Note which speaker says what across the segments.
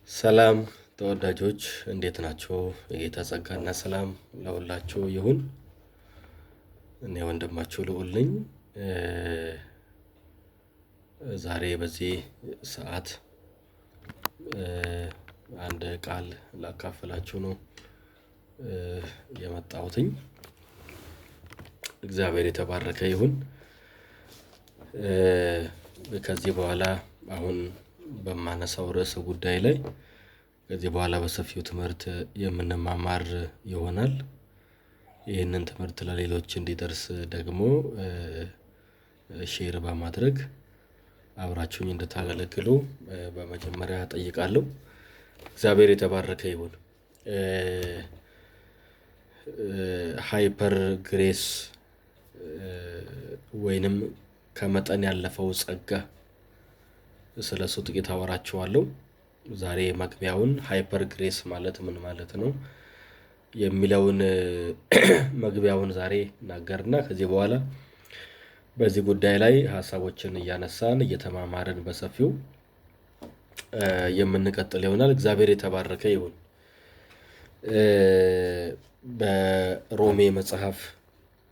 Speaker 1: ሰላም ተወዳጆች እንዴት ናችሁ? የጌታ ጸጋና ሰላም ለሁላችሁ ይሁን። እኔ ወንድማችሁ ልዑል ነኝ። ዛሬ በዚህ ሰዓት አንድ ቃል ላካፍላችሁ ነው የመጣሁትኝ። እግዚአብሔር የተባረከ ይሁን። ከዚህ በኋላ አሁን በማነሳው ርዕሰ ጉዳይ ላይ ከዚህ በኋላ በሰፊው ትምህርት የምንማማር ይሆናል። ይህንን ትምህርት ለሌሎች እንዲደርስ ደግሞ ሼር በማድረግ አብራችሁኝ እንድታገለግሉ በመጀመሪያ ጠይቃለሁ። እግዚአብሔር የተባረከ ይሁን። ሃይፐር ግሬስ ወይንም ከመጠን ያለፈው ጸጋ ስለሱ ጥቂት አወራችኋለሁ። ዛሬ መግቢያውን ሃይፐር ግሬስ ማለት ምን ማለት ነው የሚለውን መግቢያውን ዛሬ እናገርና ከዚህ በኋላ በዚህ ጉዳይ ላይ ሐሳቦችን እያነሳን እየተማማርን በሰፊው የምንቀጥል ይሆናል። እግዚአብሔር የተባረከ ይሁን። በሮሜ መጽሐፍ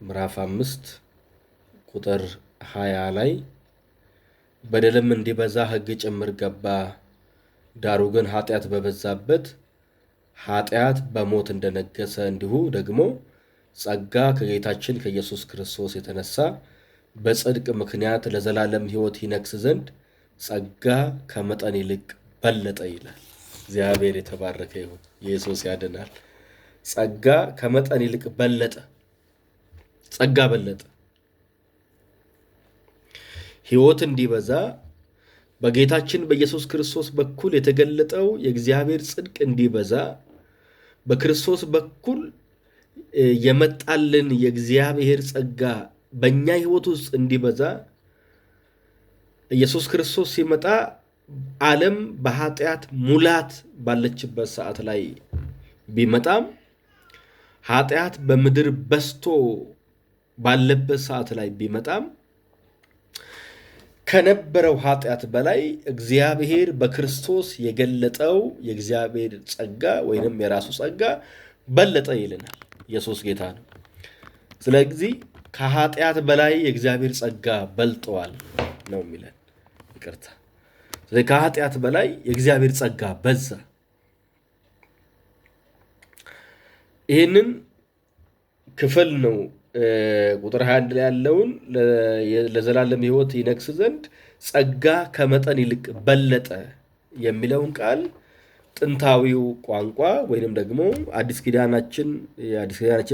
Speaker 1: ምዕራፍ 5 ቁጥር 20 ላይ በደልም እንዲበዛ ሕግ ጭምር ገባ፣ ዳሩ ግን ኃጢአት በበዛበት ኃጢአት በሞት እንደነገሰ እንዲሁ ደግሞ ጸጋ ከጌታችን ከኢየሱስ ክርስቶስ የተነሳ በጽድቅ ምክንያት ለዘላለም ሕይወት ይነግስ ዘንድ ጸጋ ከመጠን ይልቅ በለጠ ይላል። እግዚአብሔር የተባረከ ይሁን። ኢየሱስ ያድናል። ጸጋ ከመጠን ይልቅ በለጠ። ጸጋ በለጠ። ሕይወት እንዲበዛ በጌታችን በኢየሱስ ክርስቶስ በኩል የተገለጠው የእግዚአብሔር ጽድቅ እንዲበዛ በክርስቶስ በኩል የመጣልን የእግዚአብሔር ጸጋ በእኛ ሕይወት ውስጥ እንዲበዛ ኢየሱስ ክርስቶስ ሲመጣ ዓለም በኃጢአት ሙላት ባለችበት ሰዓት ላይ ቢመጣም ኃጢአት በምድር በስቶ ባለበት ሰዓት ላይ ቢመጣም ከነበረው ኃጢአት በላይ እግዚአብሔር በክርስቶስ የገለጠው የእግዚአብሔር ጸጋ ወይንም የራሱ ጸጋ በለጠ ይልናል። ኢየሱስ ጌታ ነው። ስለዚህ ከኃጢአት በላይ የእግዚአብሔር ጸጋ በልጧል ነው የሚለን። ይቅርታ። ስለዚህ ከኃጢአት በላይ የእግዚአብሔር ጸጋ በዛ። ይህንን ክፍል ነው ቁጥር 21 ላይ ያለውን ለዘላለም ሕይወት ይነግስ ዘንድ ጸጋ ከመጠን ይልቅ በለጠ የሚለውን ቃል ጥንታዊው ቋንቋ ወይንም ደግሞ አዲስ ኪዳናችን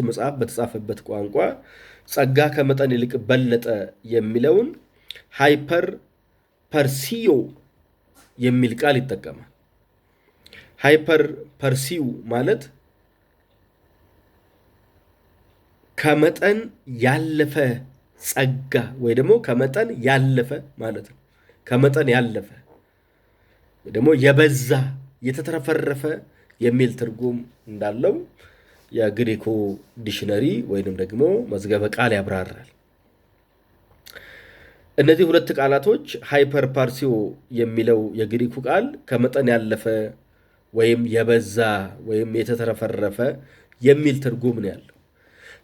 Speaker 1: መጽሐፍ በተጻፈበት ቋንቋ ጸጋ ከመጠን ይልቅ በለጠ የሚለውን ሃይፐር ፐርሲዮ የሚል ቃል ይጠቀማል። ሃይፐር ፐርሲዮ ማለት ከመጠን ያለፈ ጸጋ ወይ ደግሞ ከመጠን ያለፈ ማለት ነው። ከመጠን ያለፈ ወይ ደግሞ የበዛ የተትረፈረፈ የሚል ትርጉም እንዳለው የግሪኩ ዲክሽነሪ ወይንም ደግሞ መዝገበ ቃል ያብራራል። እነዚህ ሁለት ቃላቶች ሃይፐር ፐርሲዮ የሚለው የግሪኩ ቃል ከመጠን ያለፈ ወይም የበዛ ወይም የተትረፈረፈ የሚል ትርጉም ነው ያለው።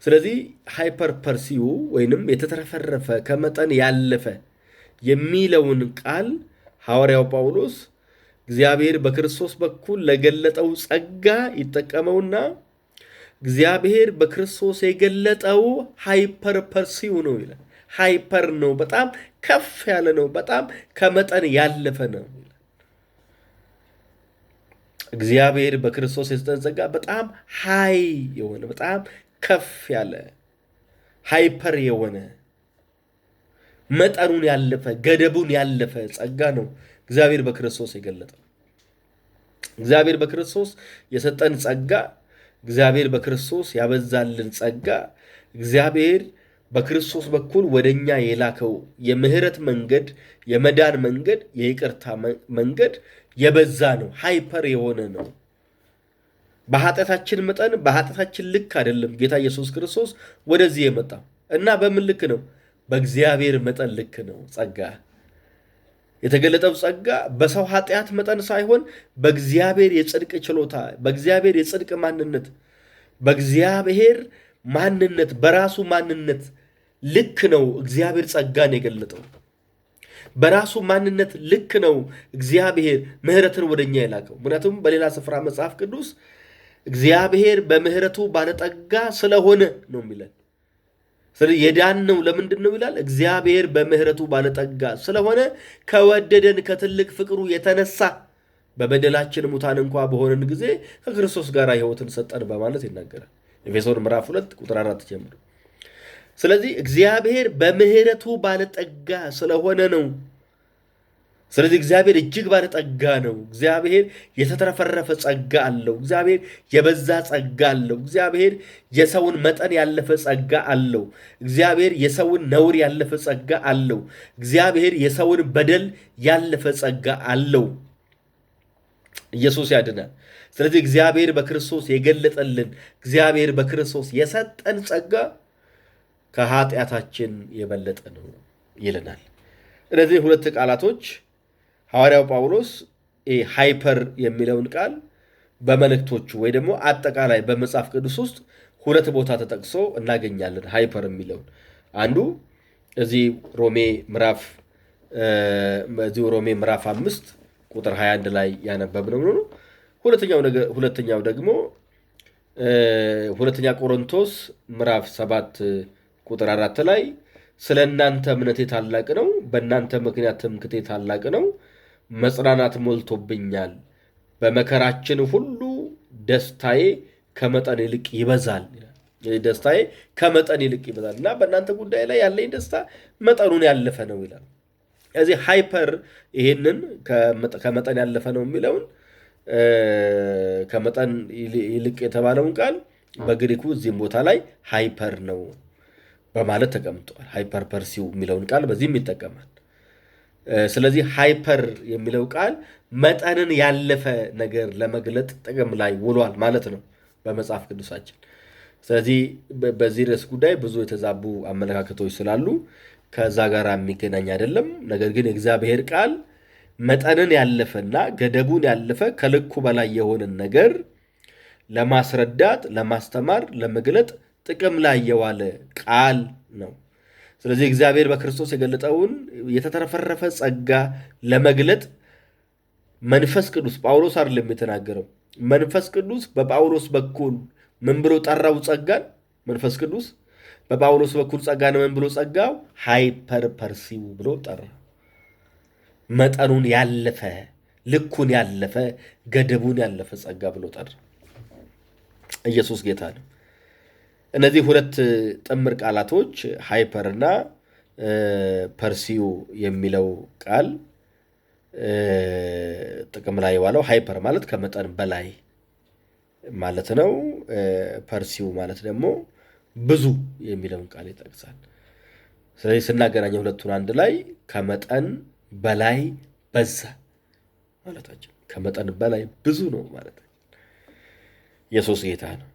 Speaker 1: ስለዚህ ሃይፐር ፐርሲዮ ወይንም የተትረፈረፈ ከመጠን ያለፈ የሚለውን ቃል ሐዋርያው ጳውሎስ እግዚአብሔር በክርስቶስ በኩል ለገለጠው ጸጋ ይጠቀመውና እግዚአብሔር በክርስቶስ የገለጠው ሃይፐር ፐርሲዮ ነው ይላል። ሃይፐር ነው፣ በጣም ከፍ ያለ ነው፣ በጣም ከመጠን ያለፈ ነው። እግዚአብሔር በክርስቶስ የሰጠን ጸጋ በጣም ሃይ የሆነ በጣም ከፍ ያለ ሃይፐር የሆነ መጠኑን ያለፈ ገደቡን ያለፈ ጸጋ ነው እግዚአብሔር በክርስቶስ የገለጠው። እግዚአብሔር በክርስቶስ የሰጠን ጸጋ፣ እግዚአብሔር በክርስቶስ ያበዛልን ጸጋ፣ እግዚአብሔር በክርስቶስ በኩል ወደኛ የላከው የምህረት መንገድ፣ የመዳን መንገድ፣ የይቅርታ መንገድ የበዛ ነው፣ ሃይፐር የሆነ ነው። በኃጢአታችን መጠን በኃጢአታችን ልክ አይደለም ጌታ ኢየሱስ ክርስቶስ ወደዚህ የመጣው እና በምን ልክ ነው? በእግዚአብሔር መጠን ልክ ነው ጸጋ። የተገለጠው ጸጋ በሰው ኃጢአት መጠን ሳይሆን በእግዚአብሔር የጽድቅ ችሎታ፣ በእግዚአብሔር የጽድቅ ማንነት፣ በእግዚአብሔር ማንነት፣ በራሱ ማንነት ልክ ነው እግዚአብሔር ጸጋን የገለጠው። በራሱ ማንነት ልክ ነው እግዚአብሔር ምሕረትን ወደኛ የላከው። ምክንያቱም በሌላ ስፍራ መጽሐፍ ቅዱስ እግዚአብሔር በምሕረቱ ባለጠጋ ስለሆነ ነው የሚለን። ስለዚህ የዳነው ለምንድን ነው ይላል? እግዚአብሔር በምሕረቱ ባለጠጋ ስለሆነ ከወደደን ከትልቅ ፍቅሩ የተነሳ በበደላችን ሙታን እንኳ በሆነን ጊዜ ከክርስቶስ ጋር ሕይወትን ሰጠን በማለት ይናገራል። ኤፌሶን ምዕራፍ 2 ቁጥር 4 ጀምሮ። ስለዚህ እግዚአብሔር በምሕረቱ ባለጠጋ ስለሆነ ነው። ስለዚህ እግዚአብሔር እጅግ ባለጠጋ ነው። እግዚአብሔር የተትረፈረፈ ጸጋ አለው። እግዚአብሔር የበዛ ጸጋ አለው። እግዚአብሔር የሰውን መጠን ያለፈ ጸጋ አለው። እግዚአብሔር የሰውን ነውር ያለፈ ጸጋ አለው። እግዚአብሔር የሰውን በደል ያለፈ ጸጋ አለው። ኢየሱስ ያድናል። ስለዚህ እግዚአብሔር በክርስቶስ የገለጠልን፣ እግዚአብሔር በክርስቶስ የሰጠን ጸጋ ከኃጢአታችን የበለጠ ነው ይለናል። እነዚህ ሁለት ቃላቶች ሐዋርያው ጳውሎስ ሃይፐር የሚለውን ቃል በመልእክቶቹ ወይ ደግሞ አጠቃላይ በመጽሐፍ ቅዱስ ውስጥ ሁለት ቦታ ተጠቅሶ እናገኛለን። ሃይፐር የሚለውን አንዱ እዚህ ሮሜ ምዕራፍ 5 ቁጥር 21 ላይ ያነበብነው ነው። ሁለተኛው ደግሞ ሁለተኛ ቆሮንቶስ ምዕራፍ 7 ቁጥር 4 ላይ ስለ እናንተ እምነቴ ታላቅ ነው፣ በእናንተ ምክንያት ትምክህቴ ታላቅ ነው፣ መጽናናት ሞልቶብኛል፣ በመከራችን ሁሉ ደስታዬ ከመጠን ይልቅ ይበዛል። ደስታዬ ከመጠን ይልቅ ይበዛል እና በእናንተ ጉዳይ ላይ ያለኝ ደስታ መጠኑን ያለፈ ነው ይላል። እዚህ ሃይፐር ይሄንን ከመጠን ያለፈ ነው የሚለውን ከመጠን ይልቅ የተባለውን ቃል በግሪኩ እዚህም ቦታ ላይ ሃይፐር ነው በማለት ተቀምጧል። ሃይፐር ፐርሲው የሚለውን ቃል በዚህም ይጠቀማል። ስለዚህ ሃይፐር የሚለው ቃል መጠንን ያለፈ ነገር ለመግለጥ ጥቅም ላይ ውሏል ማለት ነው በመጽሐፍ ቅዱሳችን። ስለዚህ በዚህ ርዕስ ጉዳይ ብዙ የተዛቡ አመለካከቶች ስላሉ ከዛ ጋር የሚገናኝ አይደለም። ነገር ግን የእግዚአብሔር ቃል መጠንን ያለፈና ገደቡን ያለፈ ከልኩ በላይ የሆነን ነገር ለማስረዳት፣ ለማስተማር፣ ለመግለጥ ጥቅም ላይ የዋለ ቃል ነው። ስለዚህ እግዚአብሔር በክርስቶስ የገለጠውን የተትረፈረፈ ጸጋ ለመግለጥ መንፈስ ቅዱስ ጳውሎስ አይደለም የተናገረው። መንፈስ ቅዱስ በጳውሎስ በኩል ምን ብሎ ጠራው? ጸጋን መንፈስ ቅዱስ በጳውሎስ በኩል ጸጋን ምን ብሎ ጸጋው? ሃይፐር ፐርሲው ብሎ ጠራ። መጠኑን ያለፈ፣ ልኩን ያለፈ፣ ገደቡን ያለፈ ጸጋ ብሎ ጠራ። ኢየሱስ ጌታ ነው። እነዚህ ሁለት ጥምር ቃላቶች ሃይፐር እና ፐርሲው የሚለው ቃል ጥቅም ላይ የዋለው ሃይፐር ማለት ከመጠን በላይ ማለት ነው። ፐርሲው ማለት ደግሞ ብዙ የሚለውን ቃል ይጠቅሳል። ስለዚህ ስናገናኘው ሁለቱን አንድ ላይ ከመጠን በላይ በዛ ማለታችን፣ ከመጠን በላይ ብዙ ነው ማለታችን። ኢየሱስ ጌታ ነው።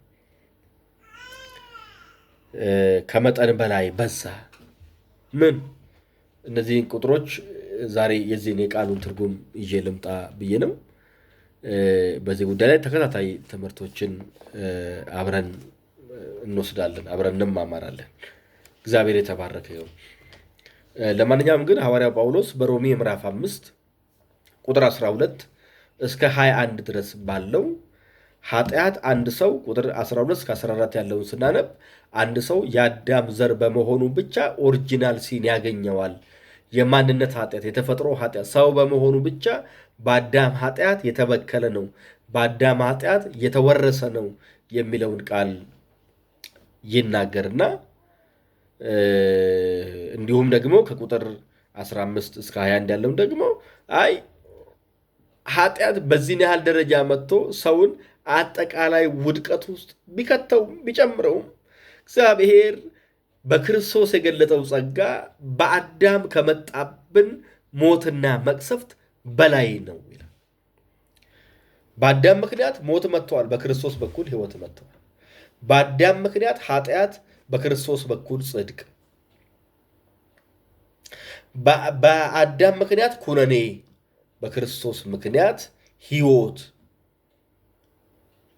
Speaker 1: ከመጠን በላይ በዛ ምን? እነዚህን ቁጥሮች ዛሬ የዚህን የቃሉን ትርጉም ይዤ ልምጣ ብዬ ነው። በዚህ ጉዳይ ላይ ተከታታይ ትምህርቶችን አብረን እንወስዳለን፣ አብረን እንማማራለን። እግዚአብሔር የተባረከ ይሁን። ለማንኛውም ግን ሐዋርያው ጳውሎስ በሮሜ ምዕራፍ 5 ቁጥር 12 እስከ 21 ድረስ ባለው ኃጢአት አንድ ሰው ቁጥር 12 እስከ 14 ያለውን ስናነብ አንድ ሰው የአዳም ዘር በመሆኑ ብቻ ኦሪጂናል ሲን ያገኘዋል። የማንነት ኃጢአት፣ የተፈጥሮ ኃጢአት ሰው በመሆኑ ብቻ በአዳም ኃጢአት የተበከለ ነው፣ በአዳም ኃጢአት የተወረሰ ነው የሚለውን ቃል ይናገርና እንዲሁም ደግሞ ከቁጥር 15 እስከ 21 ያለውን ደግሞ አይ ኃጢአት በዚህን ያህል ደረጃ መጥቶ ሰውን አጠቃላይ ውድቀት ውስጥ ቢከተውም ቢጨምረውም እግዚአብሔር በክርስቶስ የገለጠው ጸጋ በአዳም ከመጣብን ሞትና መቅሰፍት በላይ ነው ይላል። በአዳም ምክንያት ሞት መጥተዋል፣ በክርስቶስ በኩል ሕይወት መጥተዋል። በአዳም ምክንያት ኃጢአት፣ በክርስቶስ በኩል ጽድቅ። በአዳም ምክንያት ኩነኔ፣ በክርስቶስ ምክንያት ሕይወት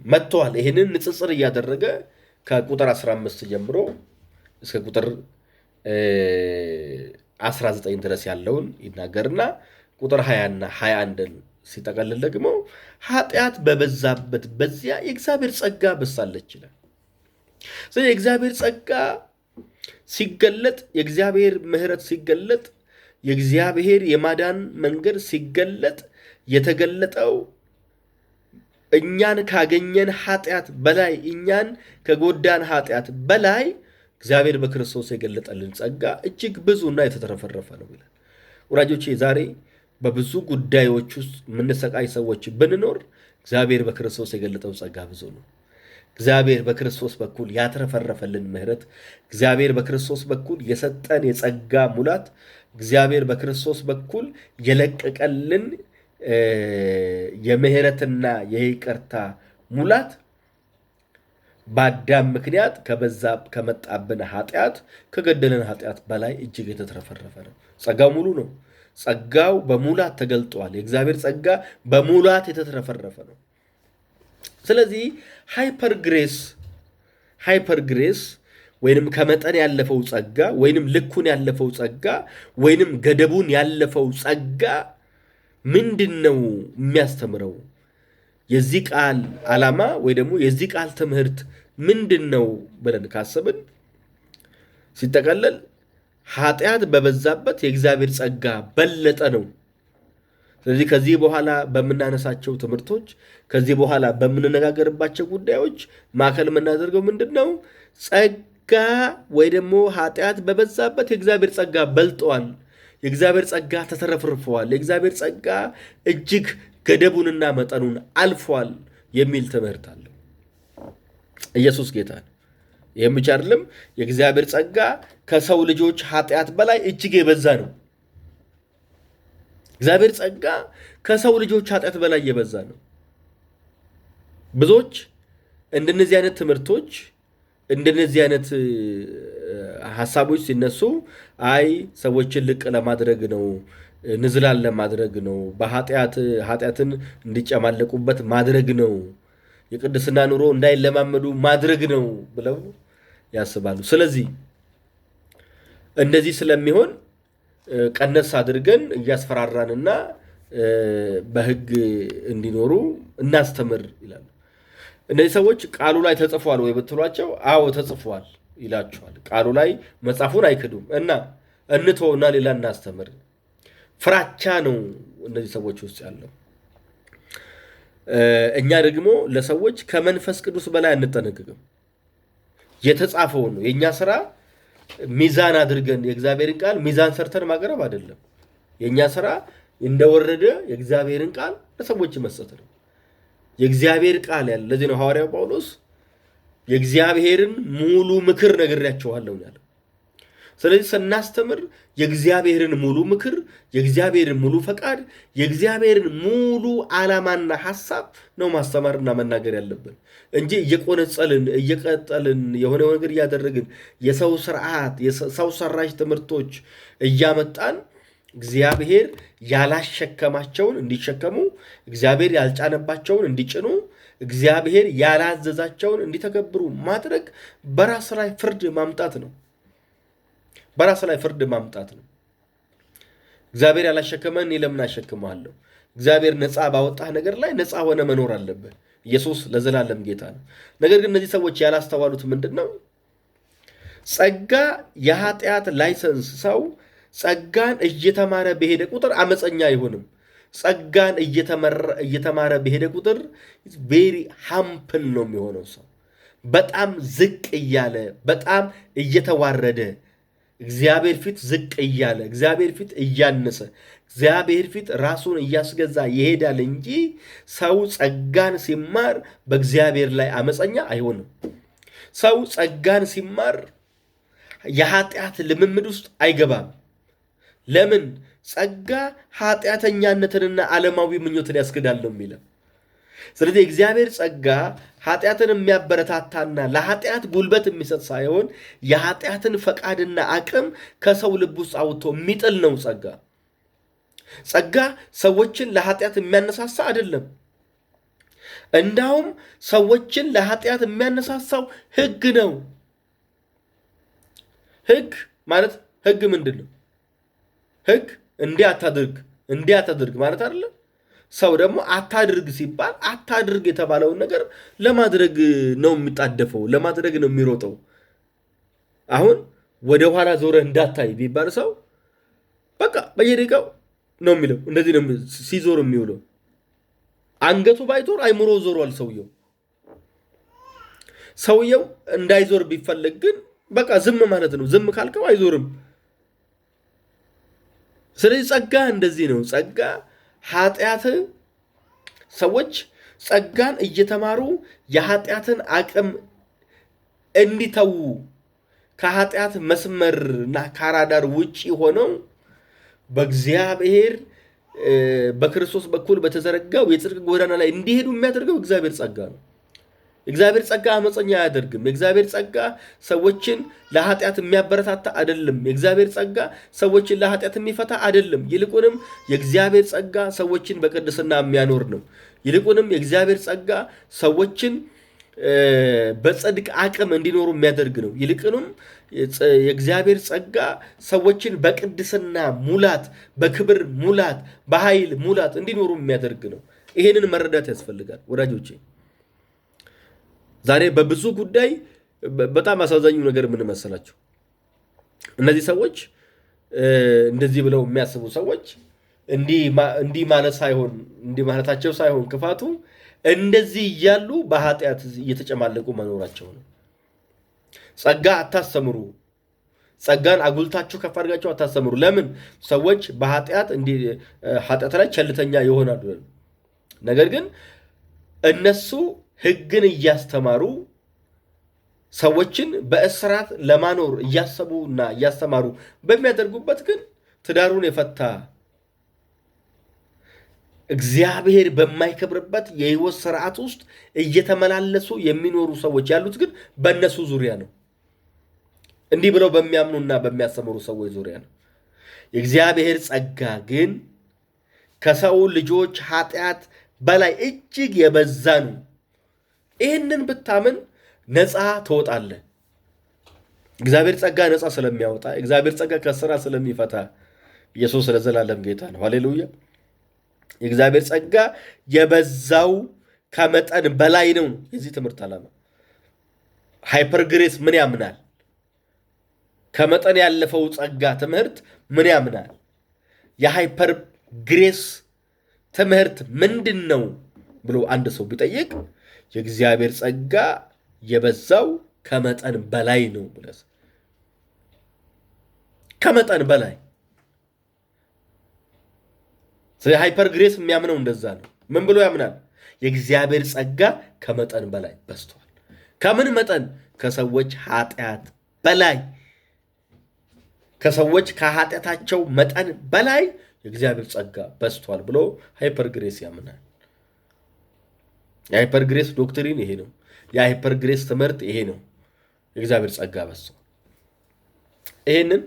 Speaker 1: መጥቷል። ይህንን ንጽጽር እያደረገ ከቁጥር 15 ጀምሮ እስከ ቁጥር 19 ድረስ ያለውን ይናገርና ቁጥር 20 እና 21ን ሲጠቀልል ደግሞ ኃጢአት በበዛበት በዚያ የእግዚአብሔር ጸጋ በሳለች ይላል። ስለዚህ የእግዚአብሔር ጸጋ ሲገለጥ፣ የእግዚአብሔር ምሕረት ሲገለጥ፣ የእግዚአብሔር የማዳን መንገድ ሲገለጥ የተገለጠው እኛን ካገኘን ኃጢአት በላይ እኛን ከጎዳን ኃጢአት በላይ እግዚአብሔር በክርስቶስ የገለጠልን ጸጋ እጅግ ብዙና የተትረፈረፈ ነው ይላል። ወዳጆቼ ዛሬ በብዙ ጉዳዮች ውስጥ የምንሰቃይ ሰዎች ብንኖር እግዚአብሔር በክርስቶስ የገለጠው ጸጋ ብዙ ነው። እግዚአብሔር በክርስቶስ በኩል ያትረፈረፈልን ምሕረት፣ እግዚአብሔር በክርስቶስ በኩል የሰጠን የጸጋ ሙላት፣ እግዚአብሔር በክርስቶስ በኩል የለቀቀልን የምሕረትና የይቅርታ ሙላት በአዳም ምክንያት ከመጣብን ኃጢአት ከገደለን ኃጢአት በላይ እጅግ የተትረፈረፈ ነው። ጸጋው ሙሉ ነው። ጸጋው በሙላት ተገልጧል። የእግዚአብሔር ጸጋ በሙላት የተትረፈረፈ ነው። ስለዚህ ሃይፐር ግሬስ ወይንም ከመጠን ያለፈው ጸጋ ወይንም ልኩን ያለፈው ጸጋ ወይንም ገደቡን ያለፈው ጸጋ ምንድን ነው የሚያስተምረው? የዚህ ቃል ዓላማ ወይ ደግሞ የዚህ ቃል ትምህርት ምንድን ነው ብለን ካሰብን ሲጠቀለል ኃጢአት በበዛበት የእግዚአብሔር ጸጋ በለጠ ነው። ስለዚህ ከዚህ በኋላ በምናነሳቸው ትምህርቶች፣ ከዚህ በኋላ በምንነጋገርባቸው ጉዳዮች ማዕከል የምናደርገው ምንድን ነው? ጸጋ ወይ ደግሞ ኃጢአት በበዛበት የእግዚአብሔር ጸጋ በልጧል፣ የእግዚአብሔር ጸጋ ተተረፍርፈዋል፣ የእግዚአብሔር ጸጋ እጅግ ገደቡንና መጠኑን አልፏል የሚል ትምህርት አለው። ኢየሱስ ጌታ ነው። ይህም ብቻ አይደለም፣ የእግዚአብሔር ጸጋ ከሰው ልጆች ኃጢአት በላይ እጅግ የበዛ ነው። እግዚአብሔር ጸጋ ከሰው ልጆች ኃጢአት በላይ የበዛ ነው። ብዙዎች እንደነዚህ አይነት ትምህርቶች እንደነዚህ አይነት ሐሳቦች ሲነሱ አይ ሰዎችን ልቅ ለማድረግ ነው፣ ንዝላል ለማድረግ ነው፣ ኃጢአትን እንዲጨማለቁበት ማድረግ ነው፣ የቅድስና ኑሮ እንዳይለማመዱ ማድረግ ነው ብለው ያስባሉ። ስለዚህ እንደዚህ ስለሚሆን ቀነስ አድርገን እያስፈራራንና በሕግ እንዲኖሩ እናስተምር ይላሉ። እነዚህ ሰዎች ቃሉ ላይ ተጽፏል ወይ ብትሏቸው አዎ ተጽፏል ይላቸዋል። ቃሉ ላይ መጽሐፉን አይክዱም እና እንተውና ሌላ እናስተምር። ፍራቻ ነው እነዚህ ሰዎች ውስጥ ያለው። እኛ ደግሞ ለሰዎች ከመንፈስ ቅዱስ በላይ አንጠነቅቅም። የተጻፈው ነው የእኛ ስራ። ሚዛን አድርገን የእግዚአብሔርን ቃል ሚዛን ሰርተን ማቅረብ አይደለም። የእኛ ስራ እንደወረደ የእግዚአብሔርን ቃል ለሰዎች መስጠት ነው። የእግዚአብሔር ቃል ያለ ለዚህ ነው ሐዋርያው ጳውሎስ የእግዚአብሔርን ሙሉ ምክር ነግሬያችኋለሁ ያለው። ስለዚህ ስናስተምር የእግዚአብሔርን ሙሉ ምክር፣ የእግዚአብሔርን ሙሉ ፈቃድ፣ የእግዚአብሔርን ሙሉ ዓላማና ሐሳብ ነው ማስተማርና መናገር ያለብን እንጂ እየቆነጸልን እየቀጠልን የሆነ ነገር እያደረግን የሰው ስርዓት የሰው ሰራሽ ትምህርቶች እያመጣን እግዚአብሔር ያላሸከማቸውን እንዲሸከሙ፣ እግዚአብሔር ያልጫነባቸውን እንዲጭኑ፣ እግዚአብሔር ያላዘዛቸውን እንዲተገብሩ ማድረግ በራስ ላይ ፍርድ ማምጣት ነው። በራስ ላይ ፍርድ ማምጣት ነው። እግዚአብሔር ያላሸከመን እኔ ለምን አሸክመዋለሁ? እግዚአብሔር ነፃ ባወጣህ ነገር ላይ ነፃ ሆነ መኖር አለብህ። ኢየሱስ ለዘላለም ጌታ ነው። ነገር ግን እነዚህ ሰዎች ያላስተዋሉት ምንድን ነው? ጸጋ የኃጢአት ላይሰንስ ሰው ጸጋን እየተማረ በሄደ ቁጥር አመፀኛ አይሆንም። ጸጋን እየተማረ በሄደ ቁጥር ቬሪ ሃምፕል ነው የሚሆነው። ሰው በጣም ዝቅ እያለ በጣም እየተዋረደ እግዚአብሔር ፊት ዝቅ እያለ እግዚአብሔር ፊት እያነሰ እግዚአብሔር ፊት ራሱን እያስገዛ ይሄዳል እንጂ ሰው ጸጋን ሲማር በእግዚአብሔር ላይ አመፀኛ አይሆንም። ሰው ጸጋን ሲማር የኃጢአት ልምምድ ውስጥ አይገባም። ለምን? ጸጋ ኃጢአተኛነትንና ዓለማዊ ምኞትን ያስክዳል ነው የሚለው። ስለዚህ እግዚአብሔር ጸጋ ኃጢአትን የሚያበረታታና ለኃጢአት ጉልበት የሚሰጥ ሳይሆን የኃጢአትን ፈቃድና አቅም ከሰው ልብ ውስጥ አውጥቶ የሚጥል ነው። ጸጋ ሰዎችን ለኃጢአት የሚያነሳሳ አይደለም። እንዳውም ሰዎችን ለኃጢአት የሚያነሳሳው ሕግ ነው። ሕግ ማለት ሕግ ምንድን ነው? ሕግ እንዲህ አታድርግ ማለት አይደለም። ሰው ደግሞ አታድርግ ሲባል አታድርግ የተባለውን ነገር ለማድረግ ነው የሚጣደፈው፣ ለማድረግ ነው የሚሮጠው። አሁን ወደ ኋላ ዞረ እንዳታይ ቢባል ሰው በቃ በየደቂቃው ነው የሚለው። እንደዚህ ነው ሲዞር የሚውለው። አንገቱ ባይዞር አይምሮ ዞሯል ሰውየው እንዳይዞር ቢፈልግ ግን በቃ ዝም ማለት ነው። ዝም ካልከው አይዞርም። ስለዚህ ጸጋ እንደዚህ ነው። ጸጋ ኃጢአት ሰዎች ጸጋን እየተማሩ የኃጢአትን አቅም እንዲተዉ ከኃጢአት መስመርና ካራዳር ውጪ ሆነው በእግዚአብሔር በክርስቶስ በኩል በተዘረጋው የጽድቅ ጎዳና ላይ እንዲሄዱ የሚያደርገው እግዚአብሔር ጸጋ ነው። እግዚአብሔር ጸጋ አመፀኛ አያደርግም። የእግዚአብሔር ጸጋ ሰዎችን ለኃጢአት የሚያበረታታ አይደለም። የእግዚአብሔር ጸጋ ሰዎችን ለኃጢአት የሚፈታ አይደለም። ይልቁንም የእግዚአብሔር ጸጋ ሰዎችን በቅድስና የሚያኖር ነው። ይልቁንም የእግዚአብሔር ጸጋ ሰዎችን በጽድቅ አቅም እንዲኖሩ የሚያደርግ ነው። ይልቁንም የእግዚአብሔር ጸጋ ሰዎችን በቅድስና ሙላት፣ በክብር ሙላት፣ በኃይል ሙላት እንዲኖሩ የሚያደርግ ነው። ይሄንን መረዳት ያስፈልጋል ወዳጆቼ። ዛሬ በብዙ ጉዳይ በጣም አሳዛኙ ነገር ምን መሰላችሁ? እነዚህ ሰዎች እንደዚህ ብለው የሚያስቡ ሰዎች እንዲህ ማለታቸው ሳይሆን ክፋቱ እንደዚህ እያሉ በኃጢአት እየተጨማለቁ መኖራቸው ነው። ጸጋ አታስተምሩ። ጸጋን አጉልታችሁ ከፍ አድርጋችሁ አታስተምሩ። ለምን? ሰዎች በኃጢአት ኃጢአት ላይ ቸልተኛ ይሆናሉ። ነገር ግን እነሱ ሕግን እያስተማሩ ሰዎችን በእስራት ለማኖር እያሰቡና እያስተማሩ በሚያደርጉበት ግን ትዳሩን የፈታ እግዚአብሔር በማይከብርበት የሕይወት ስርዓት ውስጥ እየተመላለሱ የሚኖሩ ሰዎች ያሉት ግን በእነሱ ዙሪያ ነው። እንዲህ ብለው በሚያምኑና በሚያስተምሩ ሰዎች ዙሪያ ነው። የእግዚአብሔር ጸጋ ግን ከሰው ልጆች ኃጢአት በላይ እጅግ የበዛ ነው። ይህንን ብታምን ነፃ ትወጣለህ። እግዚአብሔር ጸጋ ነፃ ስለሚያወጣ፣ እግዚአብሔር ጸጋ ከስራ ስለሚፈታ ኢየሱስ ለዘላለም ጌታ ነው። ሃሌሉያ። የእግዚአብሔር ጸጋ የበዛው ከመጠን በላይ ነው። የዚህ ትምህርት ዓላማ ሃይፐር ግሬስ ምን ያምናል? ከመጠን ያለፈው ጸጋ ትምህርት ምን ያምናል? የሃይፐር ግሬስ ትምህርት ምንድን ነው ብሎ አንድ ሰው ቢጠይቅ የእግዚአብሔር ጸጋ የበዛው ከመጠን በላይ ነው ብለስ ከመጠን በላይ። ስለዚህ ሃይፐር ግሬስ የሚያምነው እንደዛ ነው። ምን ብሎ ያምናል? የእግዚአብሔር ጸጋ ከመጠን በላይ በዝቷል። ከምን መጠን? ከሰዎች ኃጢአት በላይ፣ ከሰዎች ከኃጢአታቸው መጠን በላይ የእግዚአብሔር ጸጋ በዝቷል ብሎ ሃይፐር ግሬስ ያምናል። የሃይፐር ግሬስ ዶክትሪን ይሄ ነው። የሃይፐር ግሬስ ትምህርት ይሄ ነው። የእግዚአብሔር ጸጋ በዝቷል። ይሄንን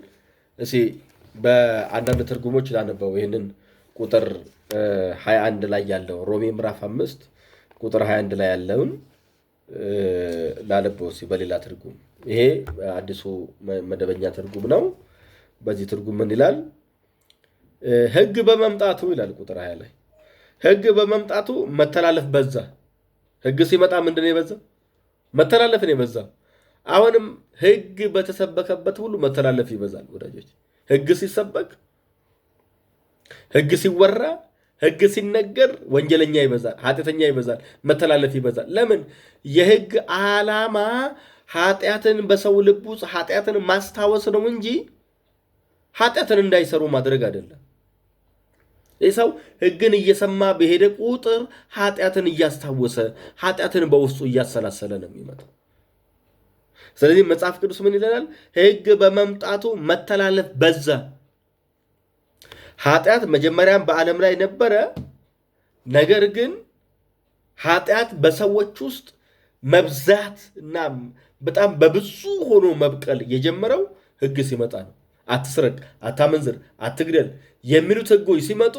Speaker 1: በአንዳንድ ትርጉሞች ላነበው። ይሄንን ቁጥር 21 ላይ ያለው ሮሜ ምዕራፍ 5 ቁጥር 21 ላይ ያለውን ላነበው በሌላ ትርጉም። ይሄ አዲሱ መደበኛ ትርጉም ነው። በዚህ ትርጉም ምን ይላል? ሕግ በመምጣቱ ይላል ቁጥር 20 ላይ ሕግ በመምጣቱ መተላለፍ በዛ። ሕግ ሲመጣ ምንድን ነው የበዛ? መተላለፍ ነው የበዛ። አሁንም ሕግ በተሰበከበት ሁሉ መተላለፍ ይበዛል ወዳጆች። ሕግ ሲሰበክ፣ ሕግ ሲወራ፣ ሕግ ሲነገር ወንጀለኛ ይበዛል፣ ኃጢአተኛ ይበዛል፣ መተላለፍ ይበዛል። ለምን? የሕግ ዓላማ ኃጢአትን በሰው ልብ ውስጥ ኃጢአትን ማስታወስ ነው እንጂ ኃጢአትን እንዳይሰሩ ማድረግ አይደለም። ይህ ሰው ሕግን እየሰማ በሄደ ቁጥር ኃጢአትን እያስታወሰ ኃጢአትን በውስጡ እያሰላሰለ ነው የሚመጣው። ስለዚህ መጽሐፍ ቅዱስ ምን ይለናል? ሕግ በመምጣቱ መተላለፍ በዛ። ኃጢአት መጀመሪያም በዓለም ላይ ነበረ። ነገር ግን ኃጢአት በሰዎች ውስጥ መብዛት እና በጣም በብዙ ሆኖ መብቀል የጀመረው ሕግ ሲመጣ ነው። አትስረቅ፣ አታመንዝር፣ አትግደል የሚሉት ሕጎች ሲመጡ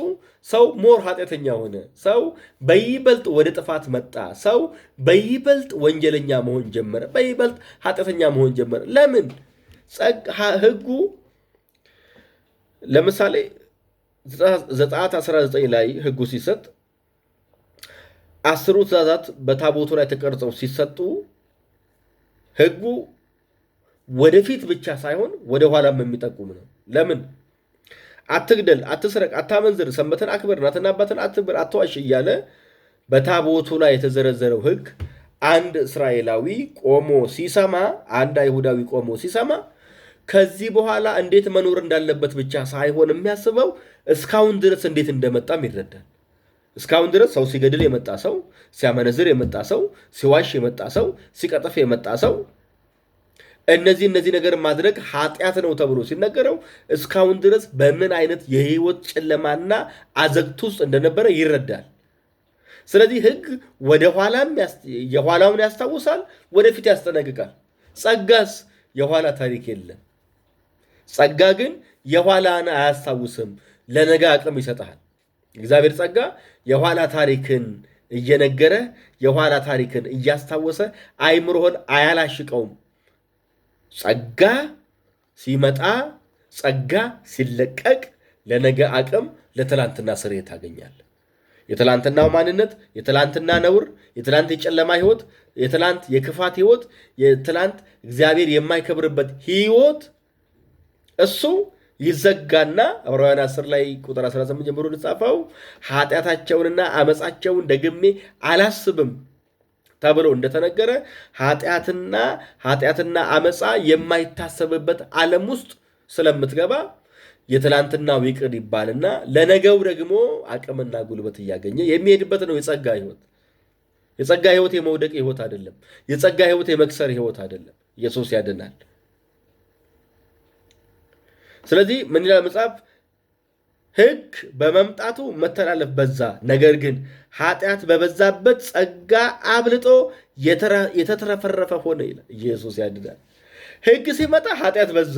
Speaker 1: ሰው ሞር ኃጢአተኛ ሆነ። ሰው በይበልጥ ወደ ጥፋት መጣ። ሰው በይበልጥ ወንጀለኛ መሆን ጀመረ። በይበልጥ ኃጢአተኛ መሆን ጀመረ። ለምን? ሕጉ ለምሳሌ ዘጸአት 19 ላይ ሕጉ ሲሰጥ 10ሩ ትእዛዛት በታቦቱ ላይ ተቀርጸው ሲሰጡ ሕጉ ወደፊት ብቻ ሳይሆን ወደ ኋላም የሚጠቁም ነው። ለምን? አትግደል፣ አትስረቅ፣ አታመንዝር፣ ሰንበትን አክብር፣ እናትና አባትን አትብር፣ አትዋሽ እያለ በታቦቱ ላይ የተዘረዘረው ሕግ አንድ እስራኤላዊ ቆሞ ሲሰማ፣ አንድ አይሁዳዊ ቆሞ ሲሰማ ከዚህ በኋላ እንዴት መኖር እንዳለበት ብቻ ሳይሆን የሚያስበው እስካሁን ድረስ እንዴት እንደመጣም ይረዳል። እስካሁን ድረስ ሰው ሲገድል የመጣ ሰው፣ ሲያመነዝር የመጣ ሰው፣ ሲዋሽ የመጣ ሰው፣ ሲቀጥፍ የመጣ ሰው እነዚህ ነገር ማድረግ ኃጢአት ነው ተብሎ ሲነገረው እስካሁን ድረስ በምን አይነት የህይወት ጨለማና አዘግት ውስጥ እንደነበረ ይረዳል። ስለዚህ ሕግ ወደ ኋላም የኋላውን ያስታውሳል፣ ወደፊት ያስጠነቅቃል። ጸጋስ የኋላ ታሪክ የለም። ጸጋ ግን የኋላን አያስታውስም፣ ለነገ አቅም ይሰጣል። እግዚአብሔር ጸጋ የኋላ ታሪክን እየነገረ የኋላ ታሪክን እያስታወሰ አይምሮህን አያላሽቀውም። ጸጋ ሲመጣ፣ ጸጋ ሲለቀቅ ለነገ አቅም፣ ለትላንትና ስርየት ታገኛለህ። የትላንትናው ማንነት፣ የትላንትና ነውር፣ የትላንት የጨለማ ህይወት፣ የትላንት የክፋት ህይወት፣ የትላንት እግዚአብሔር የማይከብርበት ህይወት እሱ ይዘጋና ዕብራውያን 10 ላይ ቁጥር 18 ጀምሮ እንደጻፈው ኃጢአታቸውንና አመፃቸውን ደግሜ አላስብም ተብሎ እንደተነገረ ኃጢአትና አመፃ የማይታሰብበት ዓለም ውስጥ ስለምትገባ የትላንትናው ይቅር ይባልና ለነገው ደግሞ አቅምና ጉልበት እያገኘ የሚሄድበት ነው የጸጋ ህይወት። የጸጋ ህይወት የመውደቅ ህይወት አይደለም። የጸጋ ህይወት የመክሰር ህይወት አይደለም። ኢየሱስ ያድናል። ስለዚህ ምን ይላል መጽሐፍ? ሕግ በመምጣቱ መተላለፍ በዛ፣ ነገር ግን ኃጢአት በበዛበት ጸጋ አብልጦ የተትረፈረፈ ሆነ ይላል። ኢየሱስ ያድናል። ሕግ ሲመጣ ኃጢአት በዛ፣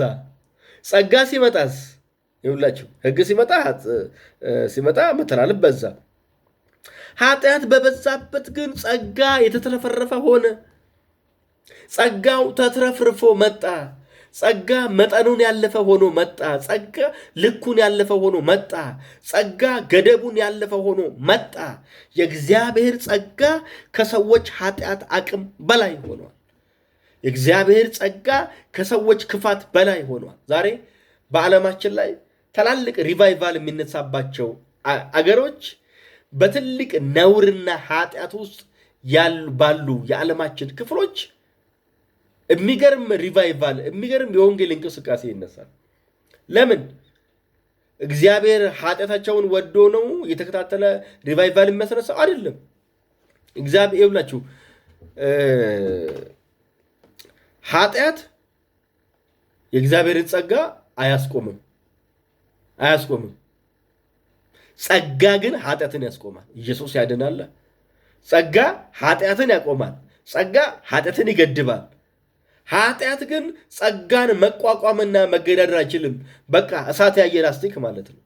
Speaker 1: ጸጋ ሲመጣስ ይሁላችሁ፣ ሕግ ሲመጣ መተላለፍ በዛ። ኃጢአት በበዛበት ግን ጸጋ የተትረፈረፈ ሆነ። ጸጋው ተትረፍርፎ መጣ። ጸጋ መጠኑን ያለፈ ሆኖ መጣ። ጸጋ ልኩን ያለፈ ሆኖ መጣ። ጸጋ ገደቡን ያለፈ ሆኖ መጣ። የእግዚአብሔር ጸጋ ከሰዎች ኃጢአት አቅም በላይ ሆኗል። የእግዚአብሔር ጸጋ ከሰዎች ክፋት በላይ ሆኗል። ዛሬ በዓለማችን ላይ ትላልቅ ሪቫይቫል የሚነሳባቸው አገሮች በትልቅ ነውርና ኃጢአት ውስጥ ባሉ የዓለማችን ክፍሎች የሚገርም ሪቫይቫል፣ የሚገርም የወንጌል እንቅስቃሴ ይነሳል። ለምን? እግዚአብሔር ኃጢአታቸውን ወዶ ነው የተከታተለ ሪቫይቫል የሚያስነሳው አይደለም። እግዚአብሔር ይብላችሁ፣ ኃጢአት የእግዚአብሔርን ጸጋ አያስቆምም። ጸጋ ግን ኃጢአትን ያስቆማል። ኢየሱስ ያድናል። ጸጋ ኃጢአትን ያቆማል። ጸጋ ኃጢአትን ይገድባል። ኃጢአት ግን ጸጋን መቋቋምና መገዳደር አይችልም። በቃ እሳት ያየ ላስቲክ ማለት ነው።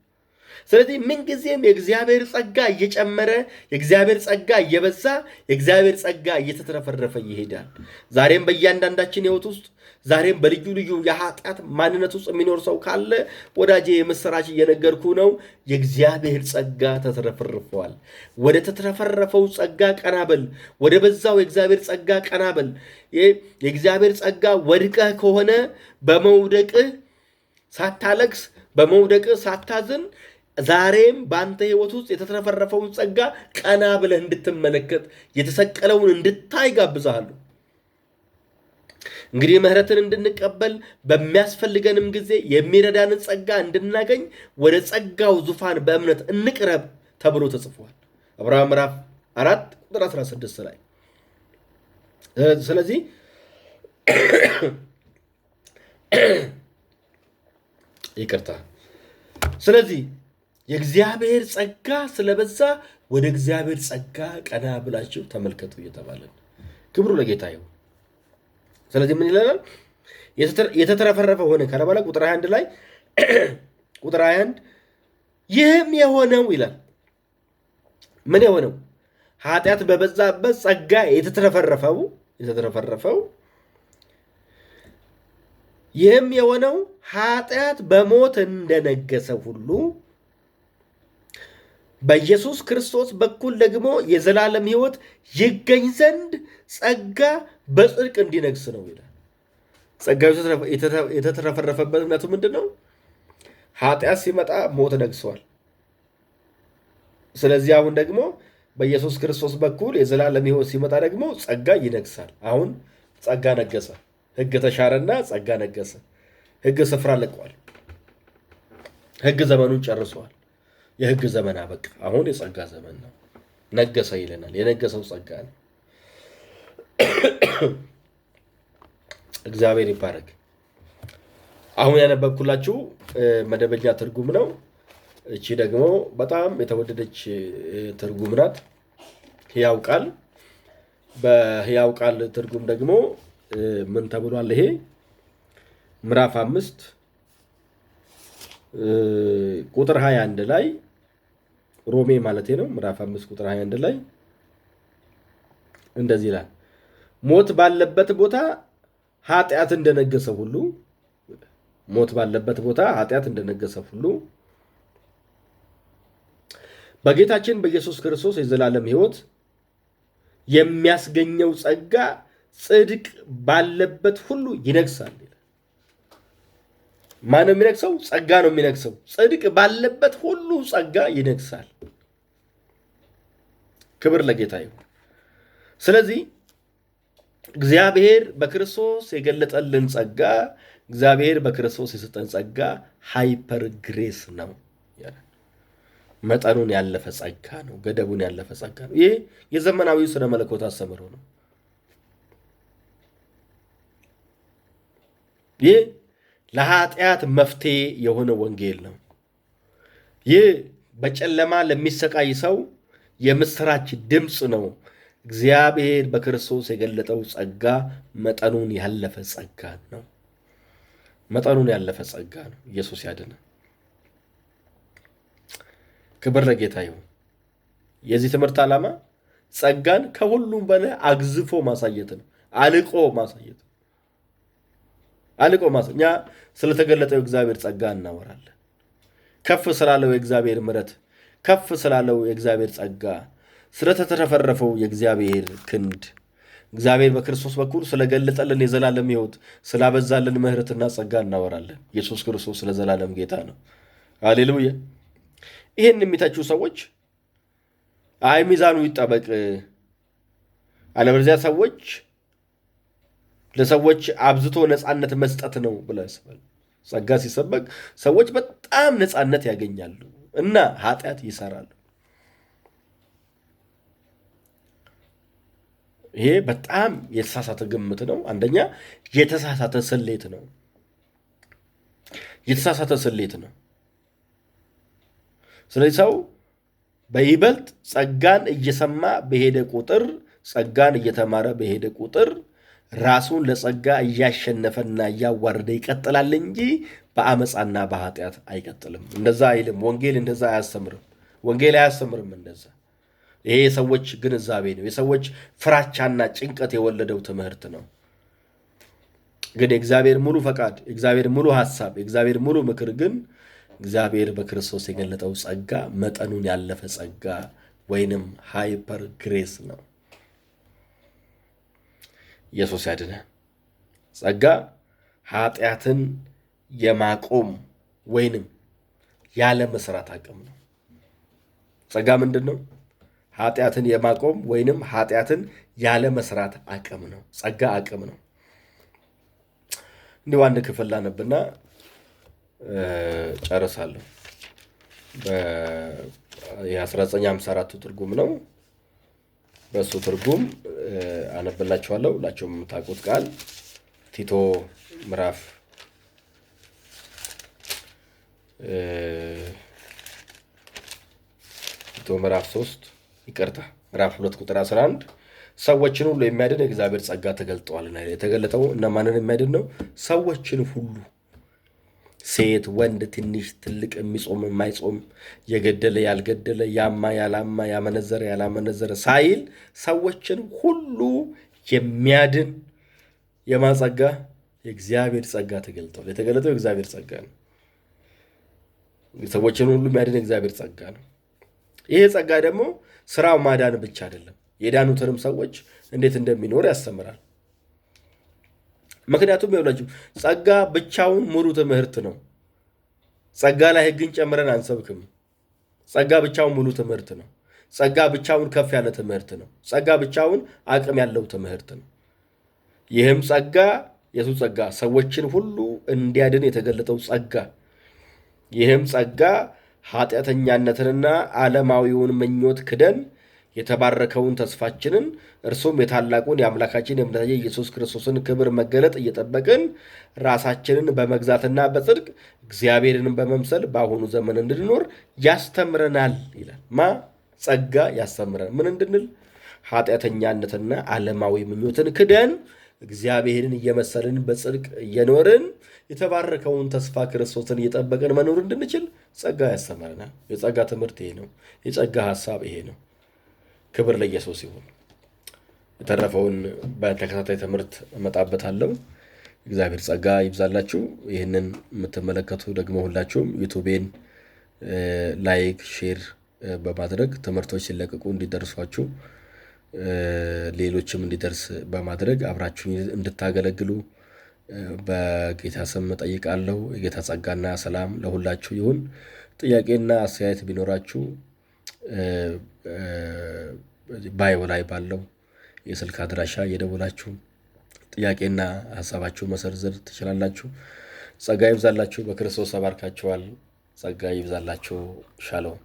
Speaker 1: ስለዚህ ምንጊዜም የእግዚአብሔር ጸጋ እየጨመረ፣ የእግዚአብሔር ጸጋ እየበዛ፣ የእግዚአብሔር ጸጋ እየተትረፈረፈ ይሄዳል። ዛሬም በእያንዳንዳችን ህይወት ውስጥ፣ ዛሬም በልዩ ልዩ የኃጢአት ማንነት ውስጥ የሚኖር ሰው ካለ ወዳጄ የምስራች እየነገርኩ ነው። የእግዚአብሔር ጸጋ ተትረፍርፈዋል። ወደ ተትረፈረፈው ጸጋ ቀናበል። ወደ በዛው የእግዚአብሔር ጸጋ ቀናበል። የእግዚአብሔር ጸጋ ወድቀህ ከሆነ በመውደቅህ ሳታለቅስ፣ በመውደቅህ ሳታዝን፣ ዛሬም በአንተ ህይወት ውስጥ የተትረፈረፈውን ጸጋ ቀና ብለህ እንድትመለከት፣ የተሰቀለውን እንድታይ ጋብዛለሁ። እንግዲህ ምህረትን እንድንቀበል በሚያስፈልገንም ጊዜ የሚረዳንን ጸጋ እንድናገኝ ወደ ጸጋው ዙፋን በእምነት እንቅረብ ተብሎ ተጽፏል። ዕብራውያን ምዕራፍ 4 ቁጥር 16 ላይ። ስለዚህ ይቅርታ። ስለዚህ የእግዚአብሔር ጸጋ ስለበዛ ወደ እግዚአብሔር ጸጋ ቀና ብላችሁ ተመልከቱ እየተባለ ነው። ክብሩ ለጌታ ይሁን። ስለዚህ ምን ይላል? የተትረፈረፈ ሆነ ካለ በኋላ ቁጥር 21 ላይ ቁጥር 21 ይህም የሆነው ይላል። ምን የሆነው? ኃጢአት በበዛበት ጸጋ የተትረፈረፈው ይህም የሆነው ኃጢአት በሞት እንደነገሰ ሁሉ በኢየሱስ ክርስቶስ በኩል ደግሞ የዘላለም ሕይወት ይገኝ ዘንድ ጸጋ በጽድቅ እንዲነግስ ነው ይላል። ጸጋው የተትረፈረፈበት ምክንያቱ ምንድን ነው? ኃጢአት ሲመጣ ሞት ነግሷል። ስለዚህ አሁን ደግሞ በኢየሱስ ክርስቶስ በኩል የዘላለም ሕይወት ሲመጣ ደግሞ ጸጋ ይነግሳል። አሁን ጸጋ ነገሰ። ሕግ ተሻረና ጸጋ ነገሰ። ሕግ ስፍራ ለቋል። ሕግ ዘመኑን ጨርሷል። የሕግ ዘመን አበቃ። አሁን የጸጋ ዘመን ነው። ነገሰ ይለናል። የነገሰው ጸጋ ነው። እግዚአብሔር ይባረክ። አሁን ያነበብኩላችሁ መደበኛ ትርጉም ነው። እቺ ደግሞ በጣም የተወደደች ትርጉም ናት። ሕያው ቃል። በሕያው ቃል ትርጉም ደግሞ ምን ተብሏል? ይሄ ምዕራፍ 5 ቁጥር 21 ላይ ሮሜ ማለት ነው። ምዕራፍ 5 ቁጥር 21 ላይ እንደዚህ ይላል፣ ሞት ባለበት ቦታ ኃጢአት እንደነገሰ ሁሉ በጌታችን በኢየሱስ ክርስቶስ የዘላለም ሕይወት የሚያስገኘው ጸጋ ጽድቅ ባለበት ሁሉ ይነግሳል። ማን ነው የሚነግሰው? ጸጋ ነው የሚነግሰው። ጽድቅ ባለበት ሁሉ ጸጋ ይነግሳል። ክብር ለጌታ ይሁን። ስለዚህ እግዚአብሔር በክርስቶስ የገለጠልን ጸጋ፣ እግዚአብሔር በክርስቶስ የሰጠን ጸጋ ሃይፐር ግሬስ ነው። መጠኑን ያለፈ ጸጋ ነው። ገደቡን ያለፈ ጸጋ ነው። ይህ የዘመናዊው ስነ መለኮት አስተምህሮ ነው። ይህ ለኃጢአት መፍትሄ የሆነ ወንጌል ነው። ይህ በጨለማ ለሚሰቃይ ሰው የምስራች ድምፅ ነው። እግዚአብሔር በክርስቶስ የገለጠው ጸጋ መጠኑን ያለፈ ጸጋ ነው። መጠኑን ያለፈ ጸጋ ነው። ኢየሱስ ያድነ። ክብር ለጌታ ይሁን። የዚህ ትምህርት ዓላማ ጸጋን ከሁሉም በላይ አግዝፎ ማሳየት ነው። አልቆ ማሳየት። እኛ ስለተገለጠው የእግዚአብሔር ጸጋ እናወራለን። ከፍ ስላለው የእግዚአብሔር ምሕረት፣ ከፍ ስላለው የእግዚአብሔር ጸጋ፣ ስለተትረፈረፈው የእግዚአብሔር ክንድ፣ እግዚአብሔር በክርስቶስ በኩል ስለገለጠልን የዘላለም ሕይወት፣ ስላበዛልን ምሕረትና ጸጋ እናወራለን። ኢየሱስ ክርስቶስ ለዘላለም ጌታ ነው። ሃሌሉያ። ይህን የሚተቹ ሰዎች አይ ሚዛኑ ይጠበቅ፣ አለበለዚያ ለሰዎች አብዝቶ ነፃነት መስጠት ነው ብለው ያስባሉ። ጸጋ ሲሰበክ ሰዎች በጣም ነፃነት ያገኛሉ እና ኃጢአት ይሰራሉ። ይሄ በጣም የተሳሳተ ግምት ነው። አንደኛ የተሳሳተ ስሌት ነው። ስለዚህ ሰው በይበልጥ ጸጋን እየሰማ በሄደ ቁጥር፣ ጸጋን እየተማረ በሄደ ቁጥር ራሱን ለጸጋ እያሸነፈና እያዋረደ ይቀጥላል እንጂ በአመፃና በኃጢአት አይቀጥልም። እንደዛ አይልም። ወንጌል እንደዛ አያስተምርም። ወንጌል አያስተምርም እንደዛ። ይሄ የሰዎች ግንዛቤ ነው። የሰዎች ፍራቻና ጭንቀት የወለደው ትምህርት ነው። ግን የእግዚአብሔር ሙሉ ፈቃድ፣ የእግዚአብሔር ሙሉ ሐሳብ፣ የእግዚአብሔር ሙሉ ምክር ግን እግዚአብሔር በክርስቶስ የገለጠው ጸጋ መጠኑን ያለፈ ጸጋ ወይንም ሃይፐር ግሬስ ነው። ኢየሱስ ያድነ። ጸጋ ኃጢአትን የማቆም ወይንም ያለ መስራት አቅም ነው። ጸጋ ምንድን ነው? ኃጢአትን የማቆም ወይንም ኃጢአትን ያለ መስራት አቅም ነው። ጸጋ አቅም ነው። እንዲሁ አንድ ክፍል ላነብና ጨርሳለሁ። የ1954 ትርጉም ነው። በእሱ ትርጉም አነብላችኋለሁ። ሁላችሁም የምታውቁት ቃል ቲቶ ምዕራፍ ቲቶ ምዕራፍ 3 ይቅርታ ምዕራፍ 2 ቁጥር 11 ሰዎችን ሁሉ የሚያድን የእግዚአብሔር ጸጋ ተገልጧልና። የተገለጠው እነማንን የሚያድን ነው? ሰዎችን ሁሉ፣ ሴት፣ ወንድ፣ ትንሽ፣ ትልቅ፣ የሚጾም የማይጾም፣ የገደለ ያልገደለ፣ ያማ ያላማ፣ ያመነዘረ ያላመነዘረ ሳይል ሰዎችን ሁሉ የሚያድን የማን ጸጋ? የእግዚአብሔር ጸጋ ተገልጧል። የተገለጠው የእግዚአብሔር ጸጋ ነው። ሰዎችን ሁሉ የሚያድን የእግዚአብሔር ጸጋ ነው። ይሄ ጸጋ ደግሞ ስራው ማዳን ብቻ አይደለም፣ የዳኑትንም ሰዎች እንዴት እንደሚኖር ያስተምራል። ምክንያቱም ይኸውላችሁ ጸጋ ብቻውን ሙሉ ትምህርት ነው። ጸጋ ላይ ሕግን ጨምረን አንሰብክም። ጸጋ ብቻውን ሙሉ ትምህርት ነው። ጸጋ ብቻውን ከፍ ያለ ትምህርት ነው። ጸጋ ብቻውን አቅም ያለው ትምህርት ነው። ይህም ጸጋ የሱ ጸጋ ሰዎችን ሁሉ እንዲያድን የተገለጠው ጸጋ፣ ይህም ጸጋ ኃጢአተኛነትንና ዓለማዊውን ምኞት ክደን የተባረከውን ተስፋችንን እርሱም የታላቁን የአምላካችን የእምነታችን ኢየሱስ ክርስቶስን ክብር መገለጥ እየጠበቅን ራሳችንን በመግዛትና በጽድቅ እግዚአብሔርን በመምሰል በአሁኑ ዘመን እንድንኖር ያስተምረናል ይላል። ጸጋ ያስተምረን ምን እንድንል? ኃጢአተኛነትና ዓለማዊ ምኞትን ክደን እግዚአብሔርን እየመሰልን በጽድቅ እየኖርን የተባረከውን ተስፋ ክርስቶስን እየጠበቅን መኖር እንድንችል ጸጋ ያስተምረናል። የጸጋ ትምህርት ይሄ ነው። የጸጋ ሐሳብ ይሄ ነው። ክብር ለኢየሱስ ይሁን። የተረፈውን በተከታታይ ትምህርት እመጣበታለሁ። እግዚአብሔር ጸጋ ይብዛላችሁ። ይህንን የምትመለከቱ ደግሞ ሁላችሁም ዩቱቤን ላይክ፣ ሼር በማድረግ ትምህርቶች ሲለቀቁ እንዲደርሷችሁ ሌሎችም እንዲደርስ በማድረግ አብራችሁ እንድታገለግሉ በጌታ ስም ጠይቃለሁ። የጌታ ጸጋና ሰላም ለሁላችሁ ይሁን። ጥያቄና አስተያየት ቢኖራችሁ ባዮ ላይ ባለው የስልክ አድራሻ እየደወላችሁ ጥያቄና ሀሳባችሁ መሰርዘር ትችላላችሁ። ጸጋ ይብዛላችሁ። በክርስቶስ ተባርካችኋል። ጸጋ ይብዛላችሁ። ሻሎም